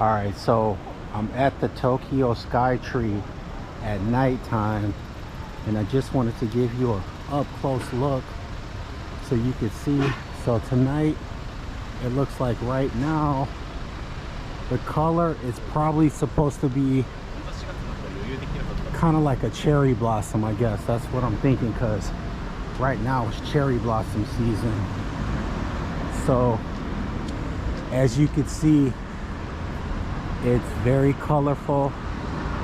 All right, so I'm at the Tokyo Skytree at nighttime, and I just wanted to give you a up close look so you could see. So tonight, it looks like right now, the color is probably supposed to be kind of like a cherry blossom, I guess. That's what I'm thinking, because right now it's cherry blossom season. So as you can see, it's very colorful.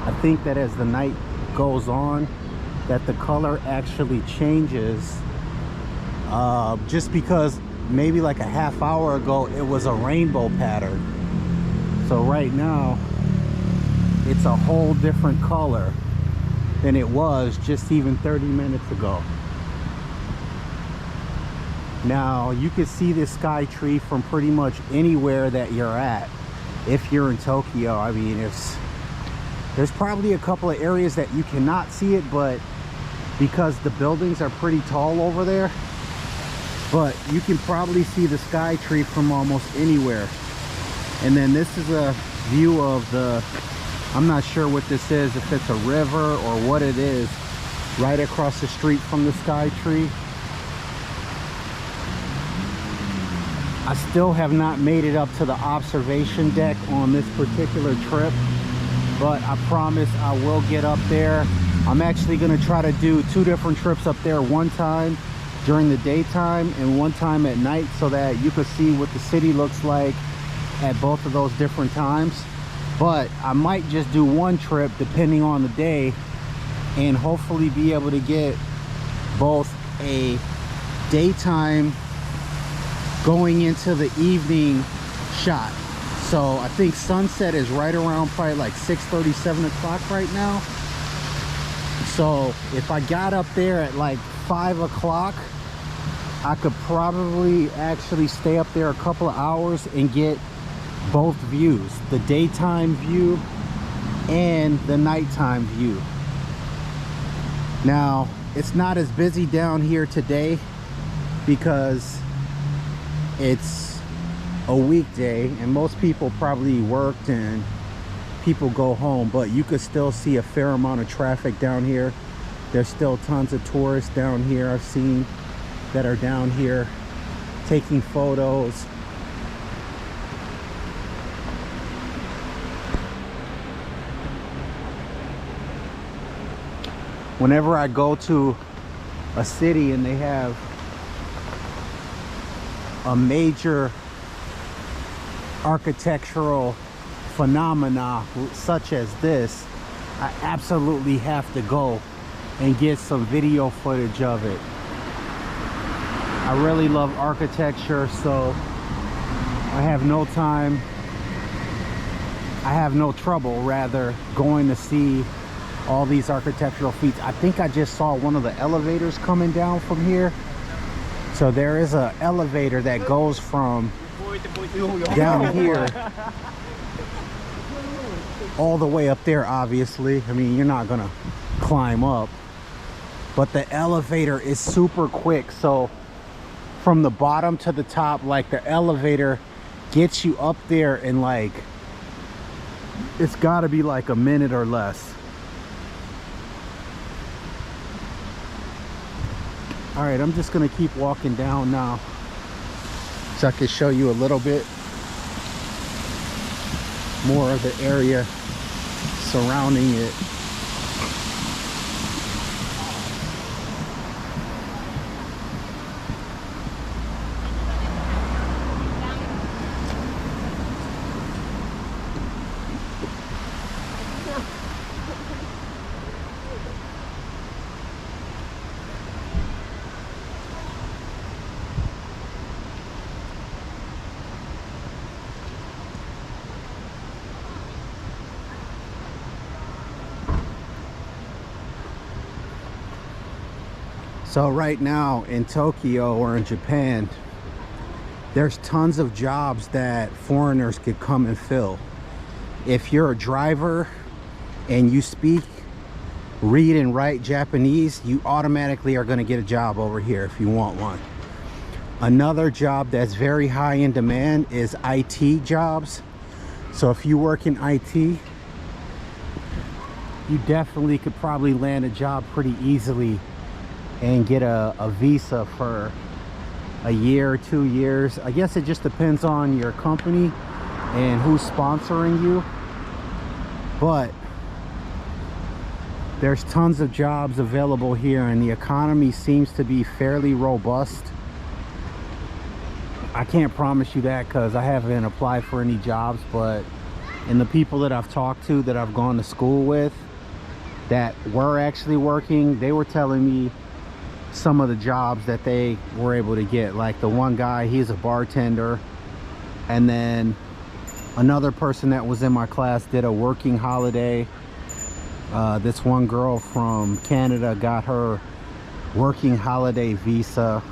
I think that as the night goes on, that the color actually changes, just because maybe like a half hour ago it was a rainbow pattern. So right now it's a whole different color than it was just even 30 minutes ago. Now you can see this Skytree from pretty much anywhere that you're at. If you're in Tokyo, I mean, there's probably a couple of areas that you cannot see it, but because the buildings are pretty tall over there, but you can probably see the Skytree from almost anywhere. And then this is a view of the, I'm not sure what this is, if it's a river or what it is, right across the street from the Skytree. I still have not made it up to the observation deck on this particular trip, but I promise I will get up there. I'm actually going to try to do 2 different trips up there, one time during the daytime and one time at night, so that you can see what the city looks like at both of those different times. But I might just do one trip depending on the day, and hopefully be able to get both a daytime going into the evening shot. So I think sunset is right around probably like 6:30, 7 o'clock right now. So if I got up there at like 5 o'clock, I could probably actually stay up there a couple of hours and get both views, the daytime view and the nighttime view. Now it's not as busy down here today because it's a weekday and most people probably worked and people go home, but you could still see a fair amount of traffic down here. There's still tons of tourists down here I've seen that are down here taking photos. Whenever I go to a city and they have a major architectural phenomena such as this, I absolutely have to go and get some video footage of it. I really love architecture, so I have no trouble rather going to see all these architectural feats. I think I just saw one of the elevators coming down from here. So there is an elevator that goes from down here all the way up there, obviously. I mean, you're not gonna climb up, but the elevator is super quick. So from the bottom to the top, like, the elevator gets you up there in like, it's gotta be like a minute or less. All right, I'm just gonna keep walking down now so I can show you a little bit more of the area surrounding it. So right now in Tokyo or in Japan, there's tons of jobs that foreigners could come and fill. If you're a driver and you speak, read and write Japanese, you automatically are going to get a job over here if you want one. Another job that's very high in demand is IT jobs. So if you work in IT, you definitely could probably land a job pretty easily and get a visa for a year or 2 years. I guess it just depends on your company and who's sponsoring you, but there's tons of jobs available here, and the economy seems to be fairly robust. I can't promise you that because I haven't applied for any jobs, but in the people that I've talked to, that I've gone to school with, that were actually working, they were telling me some of the jobs that they were able to get. Like the one guy, he's a bartender, and then another person that was in my class did a working holiday. This one girl from Canada got her working holiday visa,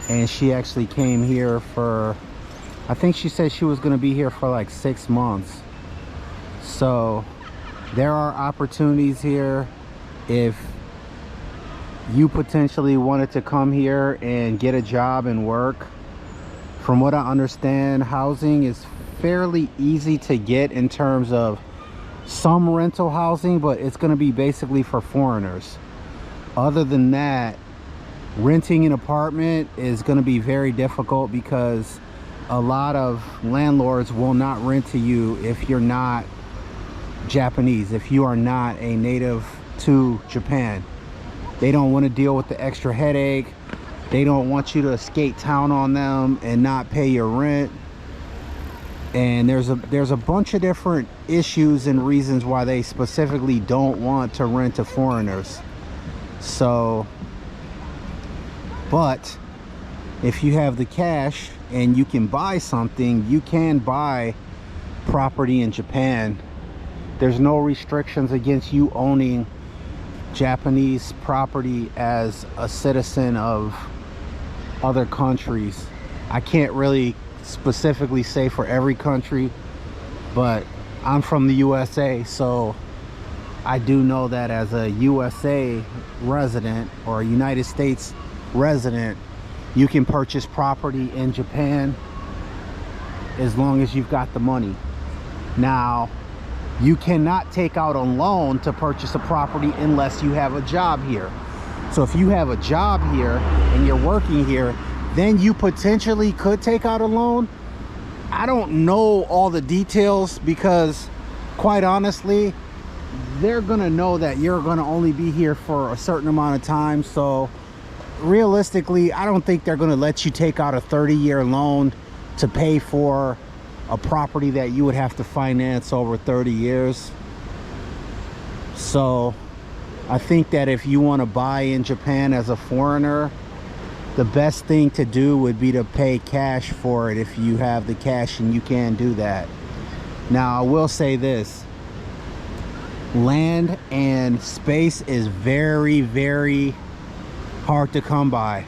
and she actually came here for, I think she said she was going to be here for like 6 months. So there are opportunities here if you potentially wanted to come here and get a job and work. From what I understand, housing is fairly easy to get in terms of some rental housing, but it's going to be basically for foreigners. Other than that, renting an apartment is going to be very difficult because a lot of landlords will not rent to you if you're not Japanese, if you are not a native to Japan. They don't want to deal with the extra headache. They don't want you to skate town on them and not pay your rent. And there's a bunch of different issues and reasons why they specifically don't want to rent to foreigners. So, but if you have the cash and you can buy something, you can buy property in Japan. There's no restrictions against you owning Japanese property as a citizen of other countries. I can't really specifically say for every country, but I'm from the USA, so I do know that as a USA resident or a United States resident, you can purchase property in Japan as long as you've got the money. Now, you cannot take out a loan to purchase a property unless you have a job here. So if you have a job here and you're working here, then you potentially could take out a loan. I don't know all the details because, quite honestly, they're gonna know that you're gonna only be here for a certain amount of time. So realistically, I don't think they're gonna let you take out a 30-year loan to pay for a property that you would have to finance over 30 years. So I think that if you want to buy in Japan as a foreigner, the best thing to do would be to pay cash for it if you have the cash and you can do that. Now, I will say this: land and space is very, very hard to come by.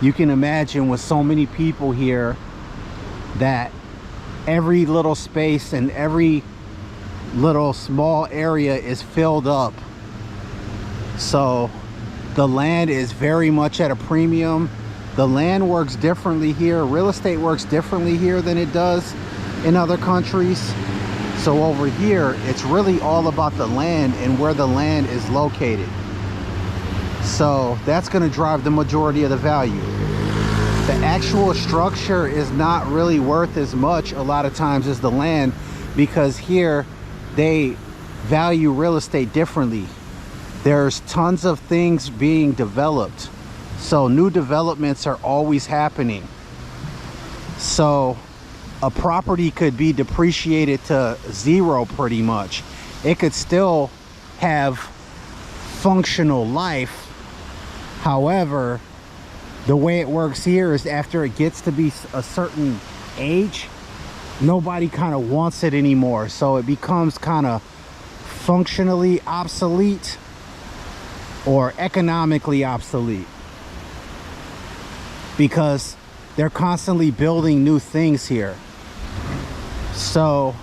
You can imagine with so many people here that every little space and every little small area is filled up. So the land is very much at a premium. The land works differently here. Real estate works differently here than it does in other countries. So over here, it's really all about the land and where the land is located. So that's going to drive the majority of the value. The actual structure is not really worth as much a lot of times as the land, because here they value real estate differently. There's tons of things being developed, so new developments are always happening. So a property could be depreciated to zero pretty much. It could still have functional life. However, the way it works here is after it gets to be a certain age, nobody kind of wants it anymore. So it becomes kind of functionally obsolete or economically obsolete, because they're constantly building new things here. So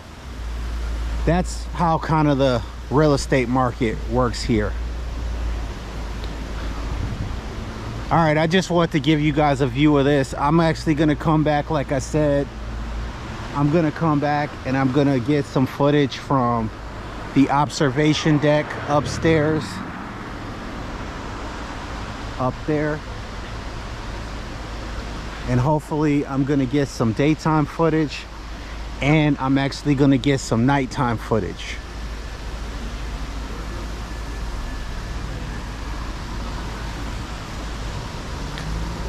that's how kind of the real estate market works here. All right, I just want to give you guys a view of this. I'm actually going to come back, like I said, I'm gonna come back and I'm gonna get some footage from the observation deck upstairs, up there, and hopefully I'm gonna get some daytime footage, and I'm actually gonna get some nighttime footage.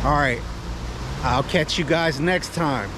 All right, I'll catch you guys next time.